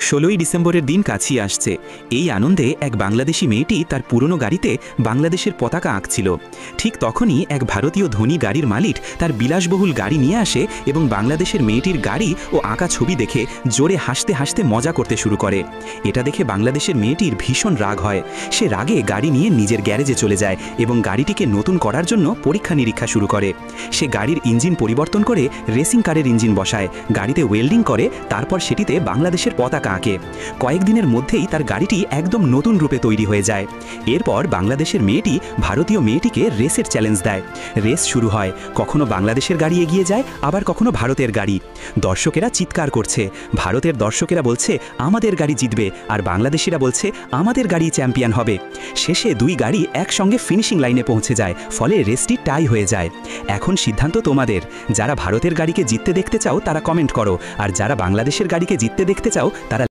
16ই ডিসেম্বরের দিন কাছিয়ে আসছে। এই আনন্দে এক বাংলাদেশি মেয়েটি তার পুরনো গাড়িতে বাংলাদেশের পতাকা আঁকছিল। ঠিক তখনই এক ভারতীয় ধনী গাড়ির মালিক তার বিলাসবহুল গাড়ি নিয়ে আসে এবং বাংলাদেশের মেয়েটির গাড়ি ও আঁকা ছবি দেখে জোরে হাসতে হাসতে মজা করতে শুরু করে। এটা দেখে বাংলাদেশের মেয়েটির ভীষণ রাগ হয়। সে রাগে গাড়ি নিয়ে নিজের গ্যারেজে চলে যায় এবং গাড়িটিকে নতুন করার জন্য পরীক্ষা নিরীক্ষা শুরু করে। সে গাড়ির ইঞ্জিন পরিবর্তন করে রেসিং কারের ইঞ্জিন বসায়, গাড়িতে ওয়েল্ডিং করে, তারপর সেটিতে বাংলাদেশের পতাকা আঁকে। কয়েকদিনের মধ্যেই তার গাড়িটি একদম নতুন রূপে তৈরি হয়ে যায়। এরপর বাংলাদেশের মেয়েটি ভারতীয় মেয়েটিকে রেসের চ্যালেঞ্জ দেয়। রেস শুরু হয়, কখনো বাংলাদেশের গাড়ি এগিয়ে যায়, আবার কখনো ভারতের গাড়ি। দর্শকেরা চিৎকার করছে। ভারতের দর্শকেরা বলছে আমাদের গাড়ি জিতবে, আর বাংলাদেশিরা বলছে আমাদের গাড়ি চ্যাম্পিয়ন হবে। শেষে দুই গাড়ি একসঙ্গে ফিনিশিং লাইনে পৌঁছে যায়, ফলে রেসটি টাই হয়ে যায়। এখন সিদ্ধান্ত তোমাদের। যারা ভারতের গাড়িকে জিততে দেখতে চাও তারা কমেন্ট করো, আর যারা বাংলাদেশের গাড়িকে জিততে দেখতে চাও তারা